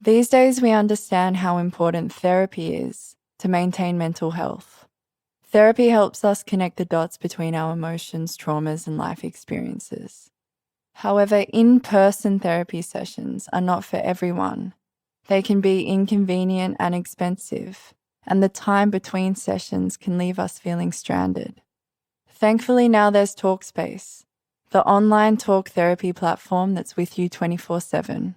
These days, we understand how important therapy is to maintain mental health. Therapy helps us connect the dots between our emotions, traumas, and life experiences. However, in-person therapy sessions are not for everyone. They can be inconvenient and expensive, and the time between sessions can leave us feeling stranded. Thankfully, now there's Talkspace, the online talk therapy platform that's with you 24/7.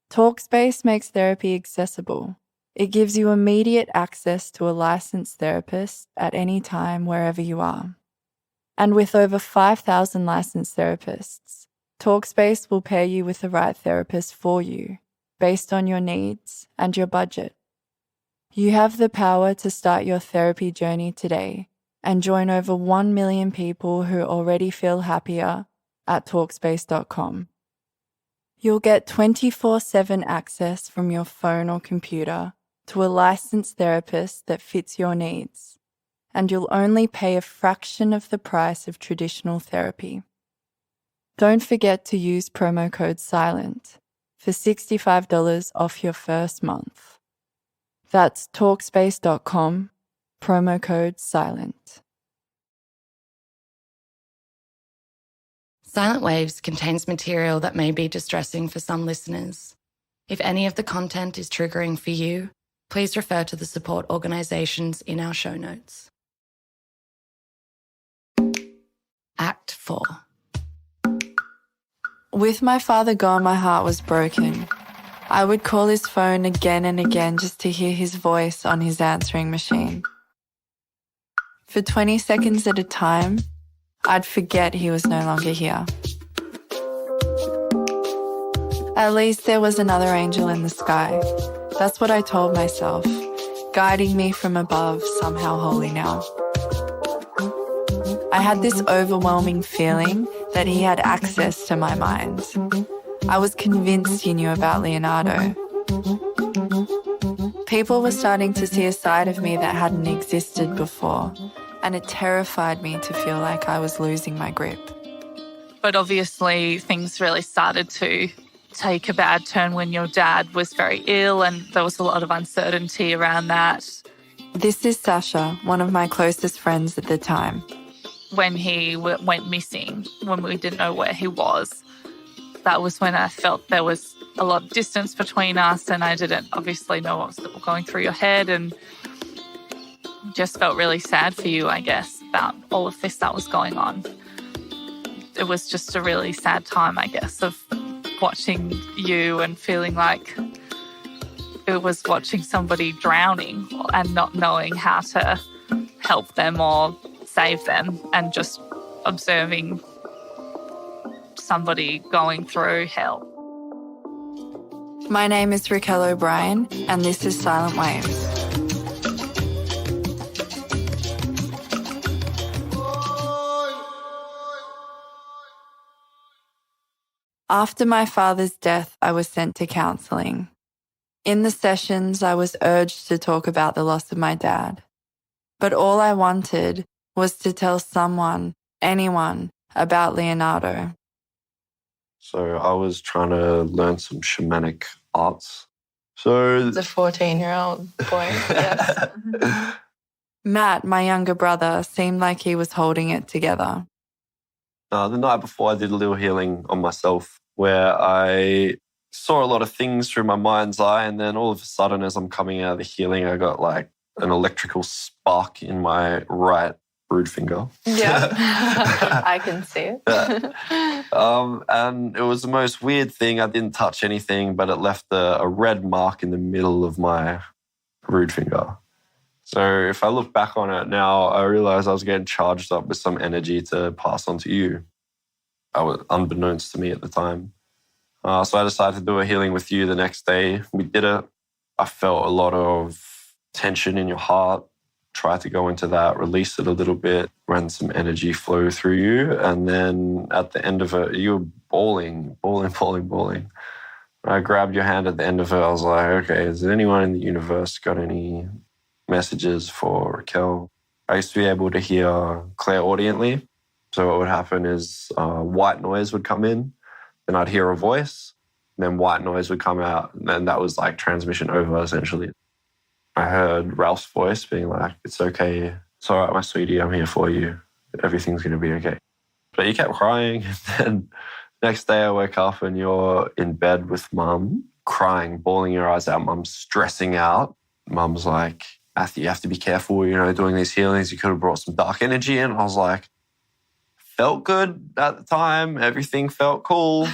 Talkspace makes therapy accessible. It gives you immediate access to a licensed therapist at any time, wherever you are. And with over 5,000 licensed therapists, Talkspace will pair you with the right therapist for you, based on your needs and your budget. You have the power to start your therapy journey today and join over 1 million people who already feel happier at Talkspace.com. You'll get 24/7 access from your phone or computer to a licensed therapist that fits your needs, and you'll only pay a fraction of the price of traditional therapy. Don't forget to use promo code SILENT for $65 off your first month. That's Talkspace.com, promo code SILENT. Silent Waves contains material that may be distressing for some listeners. If any of the content is triggering for you, please refer to the support organisations in our show notes. Act 4. With my father gone, my heart was broken. I would call his phone again and again just to hear his voice on his answering machine. For 20 seconds at a time, I'd forget he was no longer here. At least there was another angel in the sky. That's what I told myself, guiding me from above, somehow holy now. I had this overwhelming feeling that he had access to my mind. I was convinced he knew about Leonardo. People were starting to see a side of me that hadn't existed before, and it terrified me to feel like I was losing my grip. But obviously things really started to take a bad turn when your dad was very ill, and there was a lot of uncertainty around that. This is Sasha, one of my closest friends at the time. When he went missing, when we didn't know where he was, that was when I felt there was a lot of distance between us, and I didn't obviously know what was going through your head, and just felt really sad for you, I guess, about all of this that was going on. It was just a really sad time, I guess, of watching you and feeling like it was watching somebody drowning and not knowing how to help them or save them, and just observing somebody going through hell. My name is Raquel O'Brien, and this is Silent Waves. After my father's death, I was sent to counselling. In the sessions, I was urged to talk about the loss of my dad. But all I wanted was to tell someone, anyone, about Leonardo. So I was trying to learn some shamanic arts. So the 14-year-old boy, yes. Matt, my younger brother, seemed like he was holding it together. The night before, I did a little healing on myself where I saw a lot of things through my mind's eye, and then all of a sudden, as I'm coming out of the healing, I got like an electrical spark in my right brood finger. Yeah, I can see it. And it was the most weird thing. I didn't touch anything, but it left a red mark in the middle of my brood finger. So if I look back on it now, I realize I was getting charged up with some energy to pass on to you. I was unbeknownst to me at the time. So I decided to do a healing with you the next day. We did it. I felt a lot of tension in your heart. Tried to go into that, release it a little bit, ran some energy flow through you. And then at the end of it, you were bawling. I grabbed your hand at the end of it. I was like, okay, is there anyone in the universe got any messages for Raquel? I used to be able to hear clairaudiently. So what would happen is white noise would come in, then I'd hear a voice, then white noise would come out, and then that was like transmission over, essentially. I heard Ralph's voice being like, it's okay. It's all right, my sweetie, I'm here for you. Everything's going to be okay. But you kept crying. And then next day I woke up and you're in bed with Mum, crying, bawling your eyes out. Mum's stressing out. Mum's like, Matthew, you have to be careful, doing these healings. You could have brought some dark energy in. I was like, felt good at the time. Everything felt cool.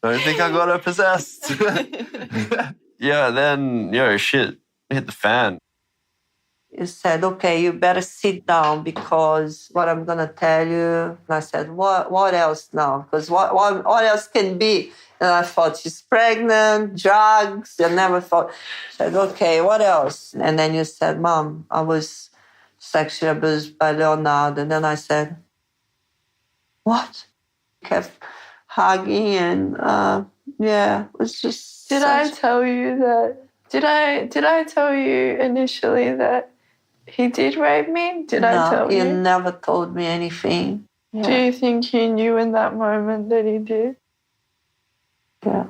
Don't think I got her possessed. Yeah, then, shit hit the fan. You said, okay, you better sit down because what I'm going to tell you. And I said, what else now? Because what else can be? And I thought, she's pregnant, drugs. I never thought. I said, okay, what else? And then you said, Mom, I was sexually abused by Leonardo. And then I said, what? Kept hugging and, it was just... Did I tell you that? Did I tell you initially that he did rape me? Did I tell you? No, you never told me anything. Yeah. Do you think you knew in that moment that he did? Yeah.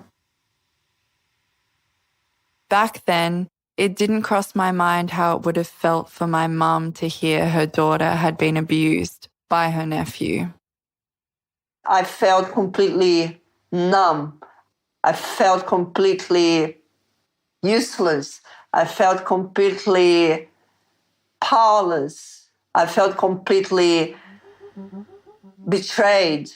Back then, it didn't cross my mind how it would have felt for my mum to hear her daughter had been abused by her nephew. I felt completely numb. I felt completely useless. I felt completely powerless. I felt completely betrayed.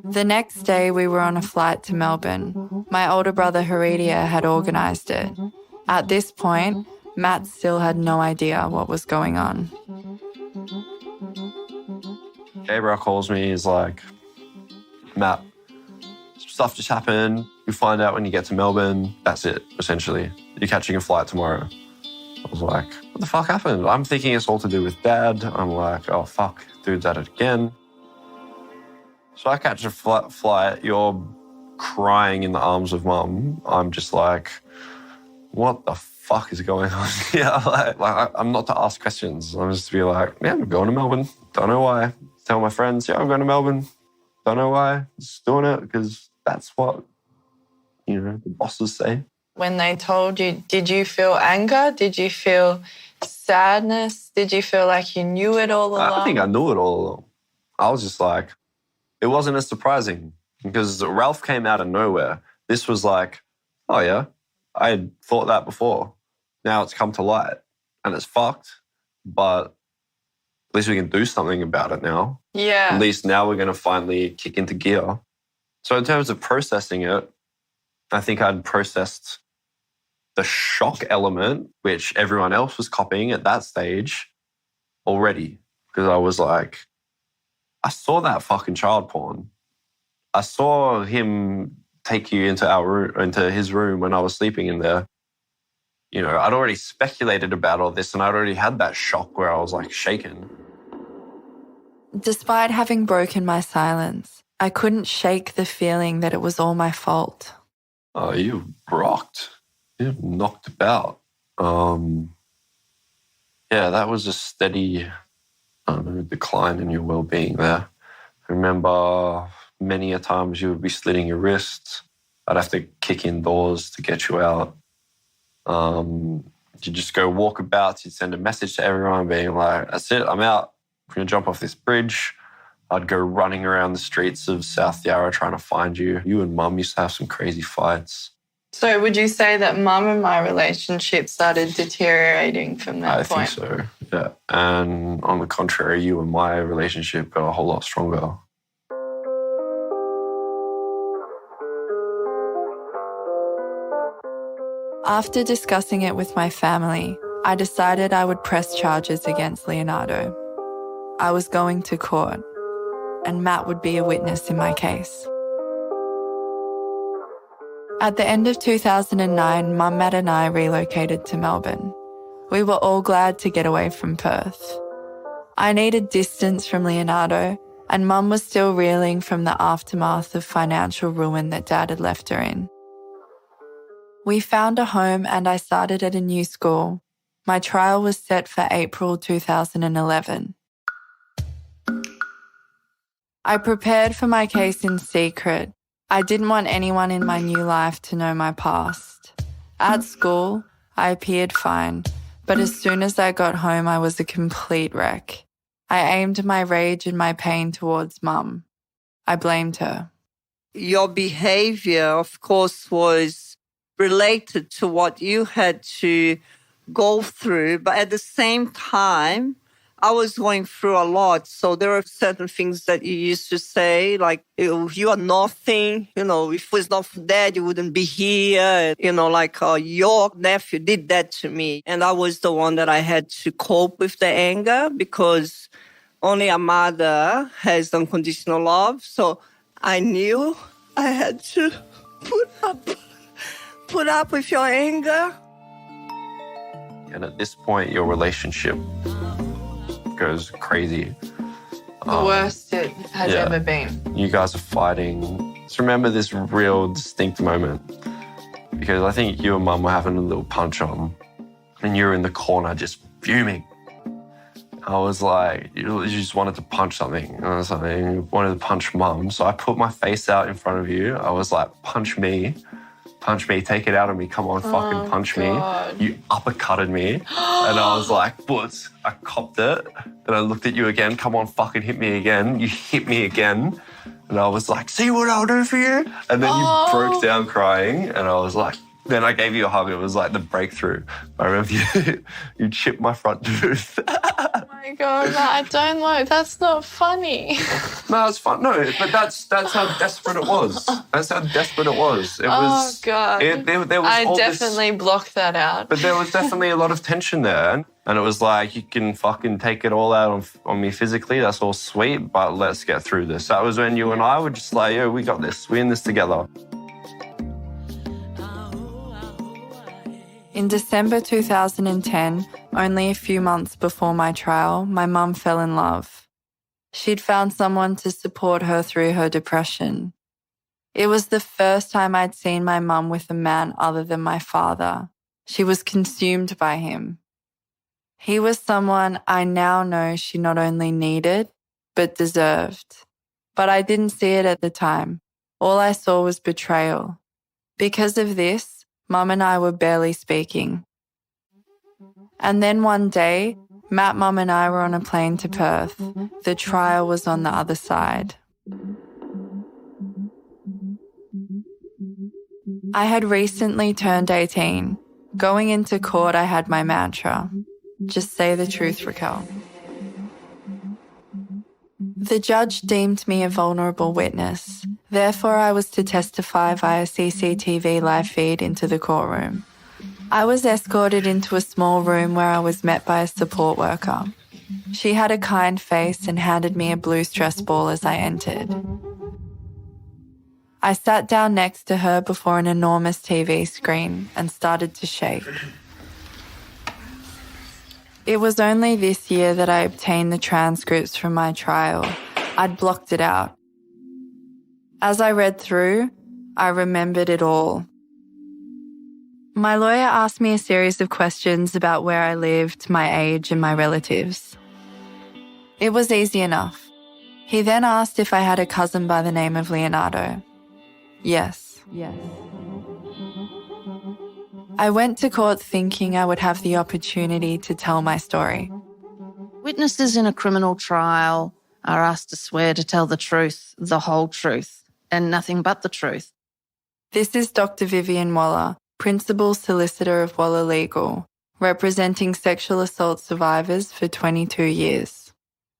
The next day, we were on a flight to Melbourne. My older brother, Heredia, had organised it. At this point, Matt still had no idea what was going on. Gabriel calls me. He's like, Matt, stuff just happened. You find out when you get to Melbourne. That's it, essentially. You're catching a flight tomorrow. I was like, what the fuck happened? I'm thinking it's all to do with Dad. I'm like, oh, fuck, dude's at it again. So I catch a flight. You're crying in the arms of Mum. I'm just like, what the fuck is going on here? like I'm not to ask questions. I'm just to be like, yeah, I'm going to Melbourne. Don't know why. Tell my friends, yeah, I'm going to Melbourne. Don't know why. Just doing it because that's what, the bosses say. When they told you, did you feel anger? Did you feel sadness? Did you feel like you knew it all along? I think I knew it all along. I was just like, it wasn't as surprising because Ralph came out of nowhere. This was like, oh yeah, I had thought that before. Now it's come to light and it's fucked, but at least we can do something about it now. Yeah. At least now we're going to finally kick into gear. So in terms of processing it, I think I'd processed the shock element, which everyone else was copying at that stage already. Because I was like, I saw that fucking child porn. I saw him take you into his room when I was sleeping in there. I'd already speculated about all this and I'd already had that shock where I was like shaken. Despite having broken my silence, I couldn't shake the feeling that it was all my fault. Oh, you rocked. You knocked about. That was a steady decline in your well-being there. I remember many a times you would be slitting your wrists. I'd have to kick in doors to get you out. You'd just go walkabouts. You'd send a message to everyone being like, that's it, I'm out. I'm going to jump off this bridge. I'd go running around the streets of South Yarra trying to find you. You and Mum used to have some crazy fights. So would you say that Mum and my relationship started deteriorating from that point? I think so, yeah. And on the contrary, you and my relationship got a whole lot stronger. After discussing it with my family, I decided I would press charges against Leonardo. I was going to court, and Matt would be a witness in my case. At the end of 2009, Mum, Matt and I relocated to Melbourne. We were all glad to get away from Perth. I needed distance from Leonardo, and Mum was still reeling from the aftermath of financial ruin that Dad had left her in. We found a home and I started at a new school. My trial was set for April 2011. I prepared for my case in secret, I didn't want anyone in my new life to know my past. At school, I appeared fine, but as soon as I got home, I was a complete wreck. I aimed my rage and my pain towards Mum. I blamed her. Your behavior, of course, was related to what you had to go through, but at the same time, I was going through a lot. So there are certain things that you used to say, like, you are nothing. If it was not for Dad, you wouldn't be here. Your nephew did that to me. And I was the one that I had to cope with the anger because only a mother has unconditional love. So I knew I had to put up with your anger. And at this point, your relationship goes crazy. The worst it has ever been. You guys are fighting. Just remember this real distinct moment. Because I think you and Mum were having a little punch on. And you were in the corner just fuming. I was like, you just wanted to punch something. And I was like, you wanted to punch Mum. So I put my face out in front of you. I was like, punch me. Punch me, take it out of me, come on, fucking punch me. You uppercutted me. And I was like, but I copped it. Then I looked at you again, come on, fucking hit me again. You hit me again. And I was like, see what I'll do for you? And then you broke down crying. And I was like, then I gave you a hug. It was like the breakthrough. I remember you chipped my front tooth. Oh my God, I don't know. That's not funny. No, it's fun. No, but that's how desperate it was. That's how desperate it was. It was. Oh God. There was I all definitely blocked that out. But there was definitely a lot of tension there. And it was like, you can fucking take it all out on me physically. That's all sweet, but let's get through this. That was when you and I were just like, yo, we got this. We're in this together. In December 2010, only a few months before my trial, my mum fell in love. She'd found someone to support her through her depression. It was the first time I'd seen my mum with a man other than my father. She was consumed by him. He was someone I now know she not only needed, but deserved. But I didn't see it at the time. All I saw was betrayal. Because of this, Mum and I were barely speaking. And then one day, Matt, Mum and I were on a plane to Perth. The trial was on the other side. I had recently turned 18. Going into court, I had my mantra. Just say the truth, Raquel. The judge deemed me a vulnerable witness. Therefore, I was to testify via CCTV live feed into the courtroom. I was escorted into a small room where I was met by a support worker. She had a kind face and handed me a blue stress ball as I entered. I sat down next to her before an enormous TV screen and started to shake. It was only this year that I obtained the transcripts from my trial. I'd blocked it out. As I read through, I remembered it all. My lawyer asked me a series of questions about where I lived, my age, and my relatives. It was easy enough. He then asked if I had a cousin by the name of Leonardo. Yes. I went to court thinking I would have the opportunity to tell my story. Witnesses in a criminal trial are asked to swear to tell the truth, the whole truth, and nothing but the truth. This is Dr. Vivian Waller, Principal Solicitor of Waller Legal, representing sexual assault survivors for 22 years.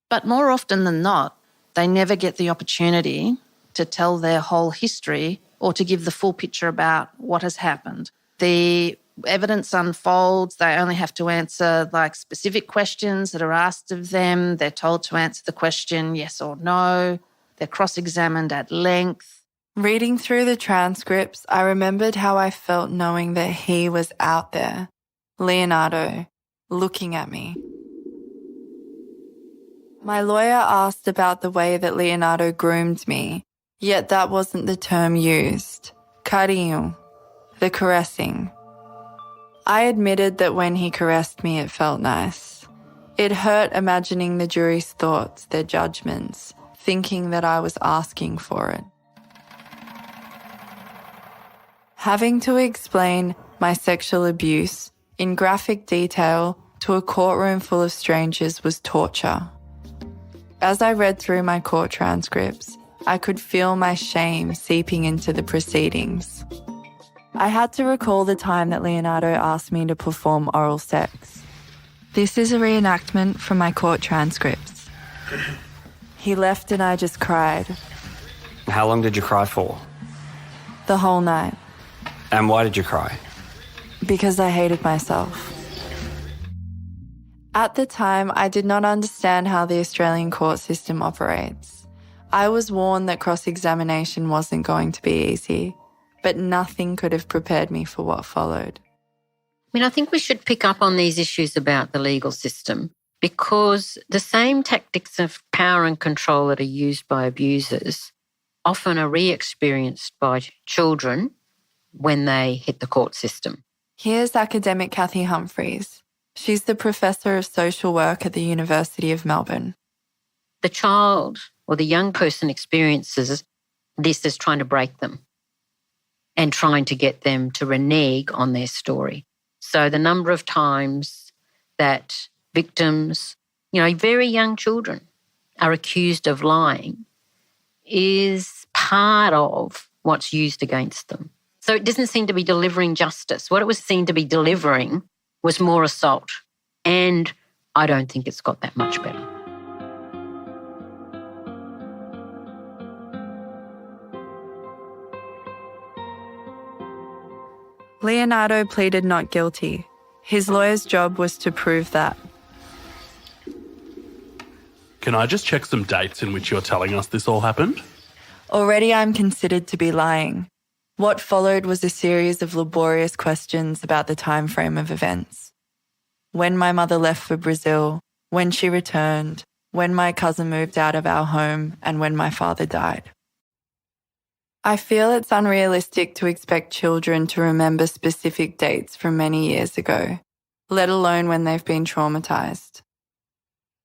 But more often than not, they never get the opportunity to tell their whole history or to give the full picture about what has happened. The evidence unfolds. They only have to answer specific questions that are asked of them. They're told to answer the question yes or no. They're cross-examined at length. Reading through the transcripts, I remembered how I felt knowing that he was out there, Leonardo, looking at me. My lawyer asked about the way that Leonardo groomed me, yet that wasn't the term used. Carinho, the caressing. I admitted that when he caressed me, it felt nice. It hurt imagining the jury's thoughts, their judgments, thinking that I was asking for it. Having to explain my sexual abuse in graphic detail to a courtroom full of strangers was torture. As I read through my court transcripts, I could feel my shame seeping into the proceedings. I had to recall the time that Leonardo asked me to perform oral sex. This is a reenactment from my court transcripts. He left and I just cried. How long did you cry for? The whole night. And why did you cry? Because I hated myself. At the time, I did not understand how the Australian court system operates. I was warned that cross-examination wasn't going to be easy, but nothing could have prepared me for what followed. I think we should pick up on these issues about the legal system because the same tactics of power and control that are used by abusers often are re-experienced by children when they hit the court system. Here's academic Kathy Humphries. She's the Professor of Social Work at the University of Melbourne. The child or the young person experiences this as trying to break them and trying to get them to renege on their story. So the number of times that victims, very young children, are accused of lying is part of what's used against them. So it doesn't seem to be delivering justice. What it was seen to be delivering was more assault. And I don't think it's got that much better. Leonardo pleaded not guilty. His lawyer's job was to prove that. Can I just check some dates in which you're telling us this all happened? Already I'm considered to be lying. What followed was a series of laborious questions about the time frame of events. When my mother left for Brazil, when she returned, when my cousin moved out of our home, and when my father died. I feel it's unrealistic to expect children to remember specific dates from many years ago, let alone when they've been traumatized.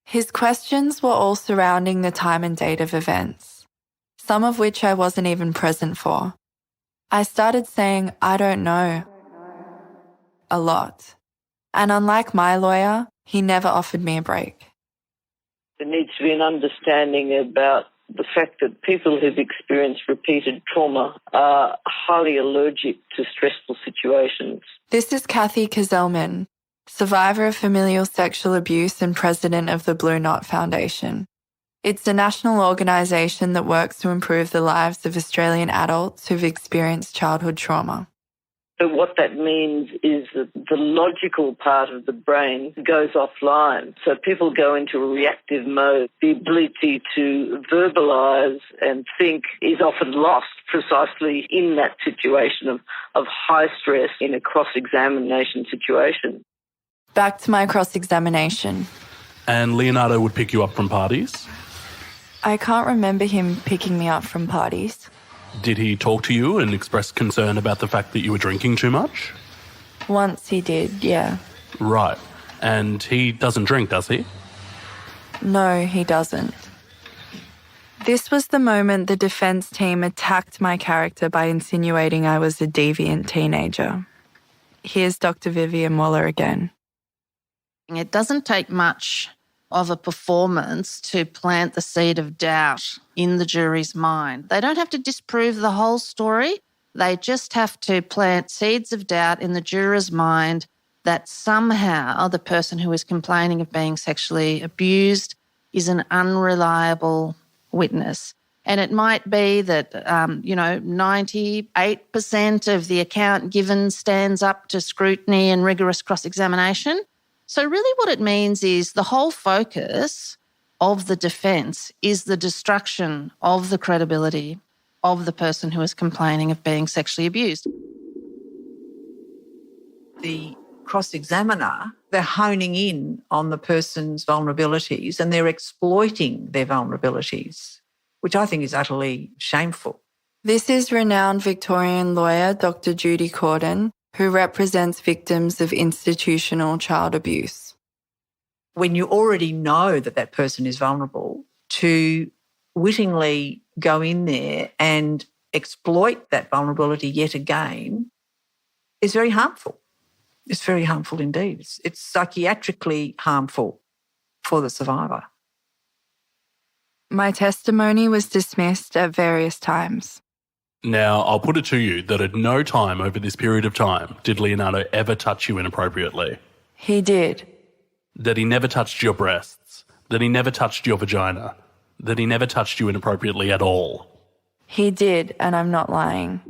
His questions were all surrounding the time and date of events, some of which I wasn't even present for. I started saying, I don't know, a lot. And unlike my lawyer, he never offered me a break. There needs to be an understanding about the fact that people who've experienced repeated trauma are highly allergic to stressful situations. This is Kathy Kazelman, survivor of familial sexual abuse and president of the Blue Knot Foundation. It's a national organisation that works to improve the lives of Australian adults who've experienced childhood trauma. But what that means is that the logical part of the brain goes offline. So people go into a reactive mode. The ability to verbalise and think is often lost precisely in that situation of high stress in a cross-examination situation. Back to my cross-examination. And Leonardo would pick you up from parties? I can't remember him picking me up from parties. Did he talk to you and express concern about the fact that you were drinking too much? Once he did, yeah. Right. And he doesn't drink, does he? No, he doesn't. This was the moment the defence team attacked my character by insinuating I was a deviant teenager. Here's Dr. Vivian Waller again. It doesn't take much of a performance to plant the seed of doubt in the jury's mind. They don't have to disprove the whole story. They just have to plant seeds of doubt in the juror's mind that somehow the person who is complaining of being sexually abused is an unreliable witness. And it might be that, 98% of the account given stands up to scrutiny and rigorous cross-examination. So really what it means is the whole focus of the defence is the destruction of the credibility of the person who is complaining of being sexually abused. The cross-examiner, they're honing in on the person's vulnerabilities and they're exploiting their vulnerabilities, which I think is utterly shameful. This is renowned Victorian lawyer Dr. Judy Corden, who represents victims of institutional child abuse. When you already know that that person is vulnerable, to wittingly go in there and exploit that vulnerability yet again is very harmful. It's very harmful indeed. It's psychiatrically harmful for the survivor. My testimony was dismissed at various times. Now, I'll put it to you that at no time over this period of time did Leonardo ever touch you inappropriately. He did. That he never touched your breasts. That he never touched your vagina. That he never touched you inappropriately at all. He did, and I'm not lying.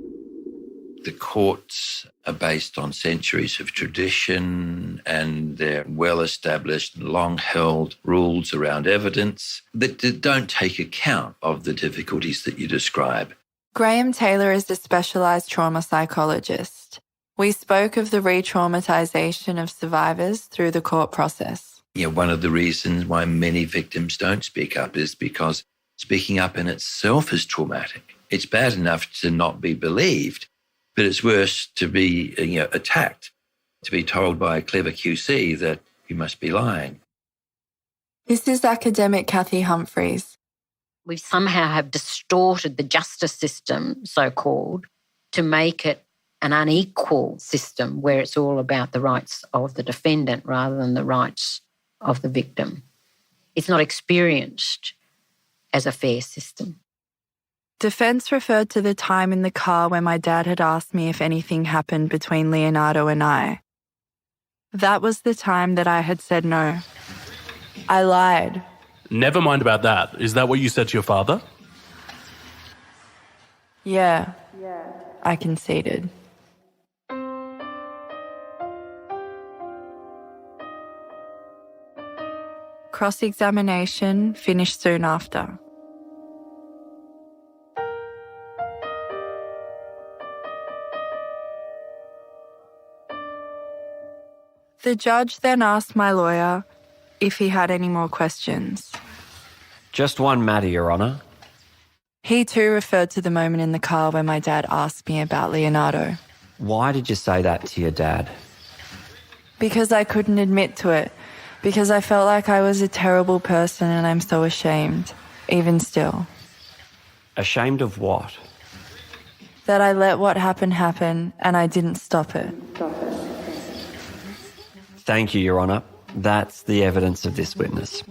The courts are based on centuries of tradition and their well-established, long-held rules around evidence that don't take account of the difficulties that you describe. Graham Taylor is a specialised trauma psychologist. We spoke of the re-traumatisation of survivors through the court process. One of the reasons why many victims don't speak up is because speaking up in itself is traumatic. It's bad enough to not be believed, but it's worse to be attacked, to be told by a clever QC that you must be lying. This is academic Kathy Humphreys. We somehow have distorted the justice system, so-called, to make it an unequal system where it's all about the rights of the defendant rather than the rights of the victim. It's not experienced as a fair system. Defence referred to the time in the car when my dad had asked me if anything happened between Leonardo and I. That was the time that I had said no. I lied. Never mind about that. Is that what you said to your father? Yeah. I conceded. Cross-examination finished soon after. The judge then asked my lawyer if he had any more questions. Just one matter, Your Honour. He too referred to the moment in the car when my dad asked me about Leonardo. Why did you say that to your dad? Because I couldn't admit to it. Because I felt like I was a terrible person and I'm so ashamed, even still. Ashamed of what? That I let what happened happen and I didn't stop it. Thank you, Your Honour. That's the evidence of this witness.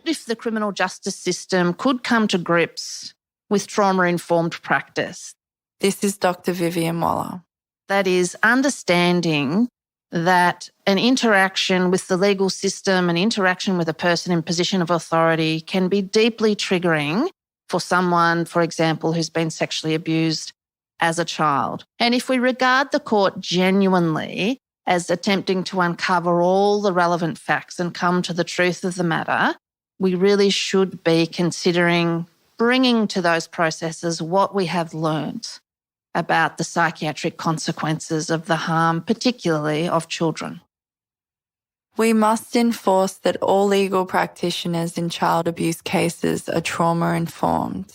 If the criminal justice system could come to grips with trauma-informed practice. This is Dr. Vivian Waller. That is understanding that an interaction with the legal system, an interaction with a person in position of authority can be deeply triggering for someone, for example, who's been sexually abused as a child. And if we regard the court genuinely as attempting to uncover all the relevant facts and come to the truth of the matter, we really should be considering bringing to those processes what we have learnt about the psychiatric consequences of the harm, particularly of children. We must enforce that all legal practitioners in child abuse cases are trauma-informed.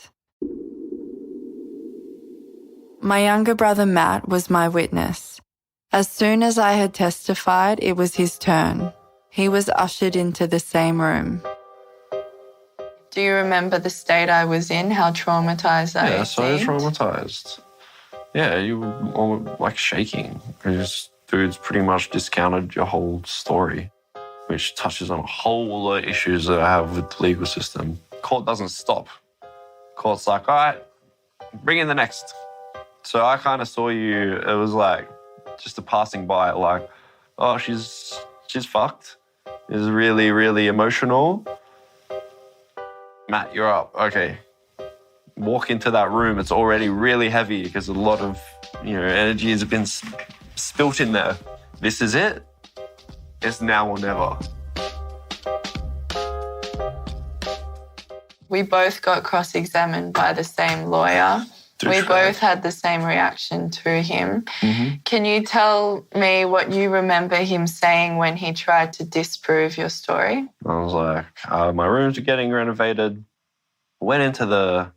My younger brother Matt was my witness. As soon as I had testified, it was his turn. He was ushered into the same room. Do you remember the state I was in, how traumatised I Yeah, so seemed? traumatised. Yeah, you were all, like shaking because dude's pretty much discounted your whole story, which touches on a whole lot of issues that I have with the legal system. Court doesn't stop. Court's like, all right, bring in the next. So I kind of saw you, it was like just a passing by, like, oh, she's fucked. It was really, really emotional. Matt, you're up. Okay. Walk into that room. It's already really heavy because a lot of, energy has been spilt in there. This is it. It's now or never. We both got cross-examined by the same lawyer. We both had the same reaction to him. Mm-hmm. Can you tell me what you remember him saying when he tried to disprove your story? I was like, my rooms are getting renovated. Went into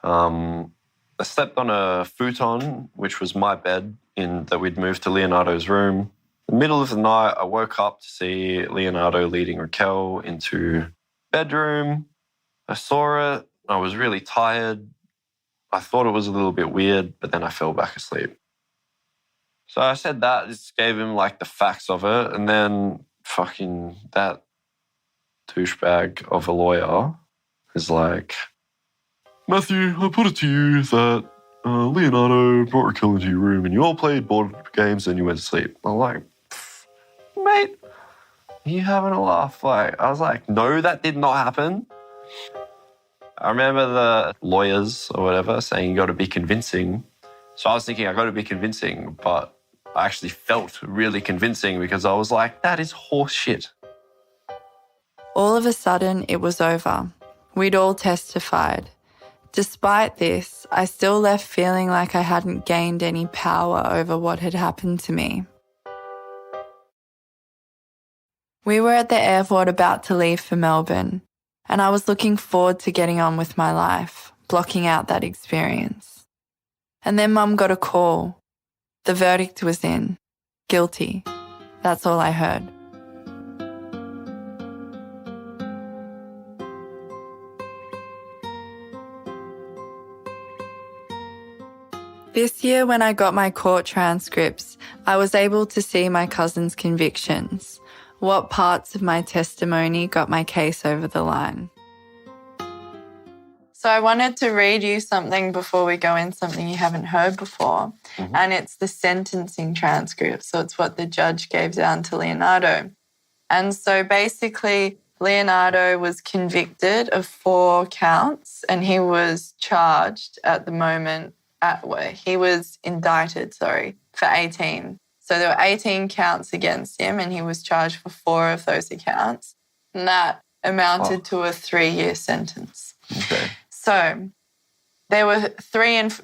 I slept on a futon, which was my bed that we'd moved to Leonardo's room. In the middle of the night, I woke up to see Leonardo leading Raquel into bedroom. I saw it. I was really tired. I thought it was a little bit weird, but then I fell back asleep. So I said that, just gave him like the facts of it, and then fucking that douchebag of a lawyer is like, Matthew, I put it to you that Leonardo brought Raquel into your room and you all played board games and you went to sleep. I'm like, mate, are you having a laugh? Like, I was like, no, that did not happen. I remember the lawyers or whatever saying you got to be convincing. So I was thinking I got to be convincing, but I actually felt really convincing because I was like, that is horse shit. All of a sudden, it was over. We'd all testified. Despite this, I still left feeling like I hadn't gained any power over what had happened to me. We were at the airport about to leave for Melbourne, and I was looking forward to getting on with my life, blocking out that experience. And then Mum got a call. The verdict was in. Guilty. That's all I heard. This year, when I got my court transcripts, I was able to see my cousin's convictions, what parts of my testimony got my case over the line. So I wanted to read you something before we go in, something you haven't heard before, and it's the sentencing transcript. So it's what the judge gave down to Leonardo. And so basically, Leonardo was convicted of 4 counts and he was charged at the moment. He was indicted, for 18. So there were 18 counts against him and he was charged for 4 of those accounts. And that amounted to a 3-year sentence. Okay. So there were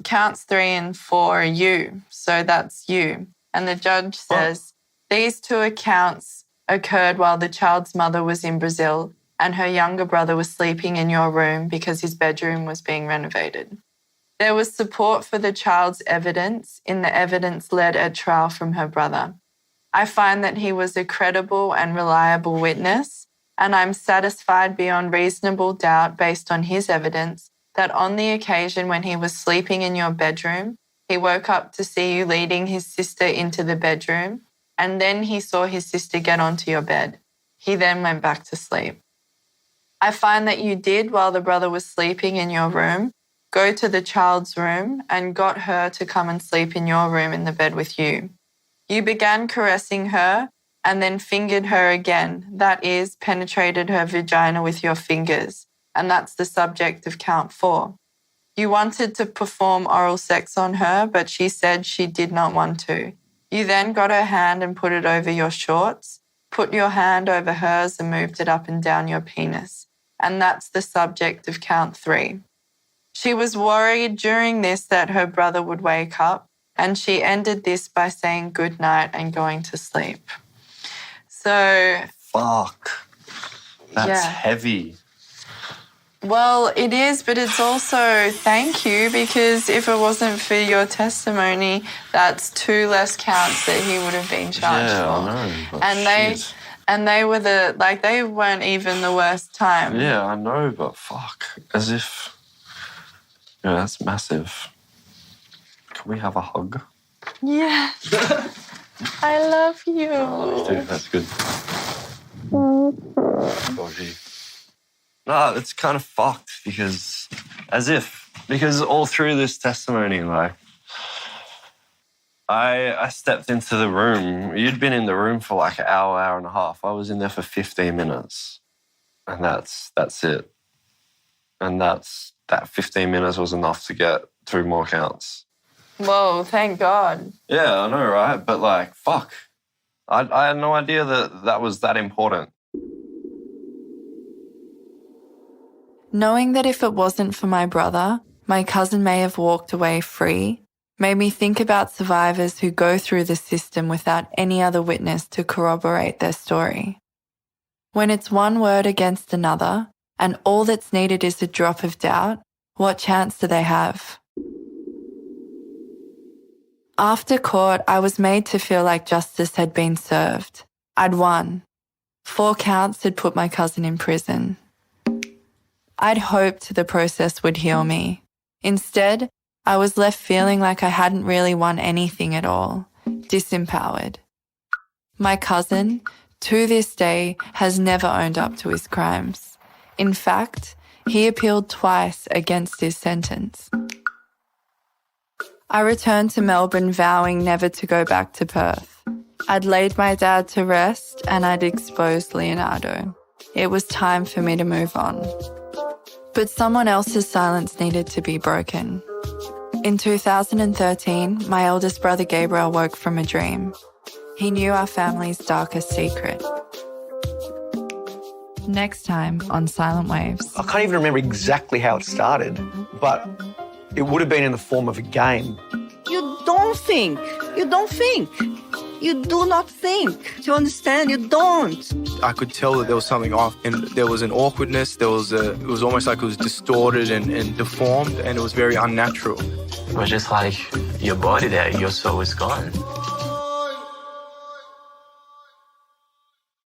counts 3 and 4 are you. So that's you. And the judge says, these 2 accounts occurred while the child's mother was in Brazil and her younger brother was sleeping in your room because his bedroom was being renovated. There was support for the child's evidence in the evidence led at trial from her brother. I find that he was a credible and reliable witness, and I'm satisfied beyond reasonable doubt based on his evidence that on the occasion when he was sleeping in your bedroom, he woke up to see you leading his sister into the bedroom, and then he saw his sister get onto your bed. He then went back to sleep. I find that you did, while the brother was sleeping in your room, go to the child's room and got her to come and sleep in your room in the bed with you. You began caressing her and then fingered her again, that is, penetrated her vagina with your fingers, and that's the subject of count 4. You wanted to perform oral sex on her, but she said she did not want to. You then got her hand and put it over your shorts, put your hand over hers and moved it up and down your penis, and that's the subject of count 3. She was worried during this that her brother would wake up, and she ended this by saying good night and going to sleep. So... Fuck. That's heavy. Well, it is, but it's also thank you, because if it wasn't for your testimony, that's 2 less counts that he would have been charged for. I know. And they were they weren't even the worst time. Yeah, I know, but fuck. As if... Yeah, that's massive. Can we have a hug? Yeah. I love you. Oh, dude, that's good. Dodgy. No, it's kind of fucked because all through this testimony, like, I stepped into the room. You'd been in the room for like an hour and a half. I was in there for 15 minutes. And that's it. And that 15 minutes was enough to get 2 more counts. Whoa, thank God. Yeah, I know, right? But like, fuck. I had no idea that was that important. Knowing that if it wasn't for my brother, my cousin may have walked away free, made me think about survivors who go through the system without any other witness to corroborate their story. When it's one word against another, and all that's needed is a drop of doubt, what chance do they have? After court, I was made to feel like justice had been served. I'd won. 4 counts had put my cousin in prison. I'd hoped the process would heal me. Instead, I was left feeling like I hadn't really won anything at all, disempowered. My cousin, to this day, has never owned up to his crimes. In fact, he appealed twice against his sentence. I returned to Melbourne vowing never to go back to Perth. I'd laid my dad to rest and I'd exposed Leonardo. It was time for me to move on. But someone else's silence needed to be broken. In 2013, my eldest brother Gabriel woke from a dream. He knew our family's darkest secret. Next time on Silent Waves. I can't even remember exactly how it started, but it would have been in the form of a game. You don't think. You don't think. You do not think. Do you understand? You don't. I could tell that there was something off, and there was an awkwardness. It was almost like it was distorted and deformed, and it was very unnatural. It was just like your body there, your soul is gone.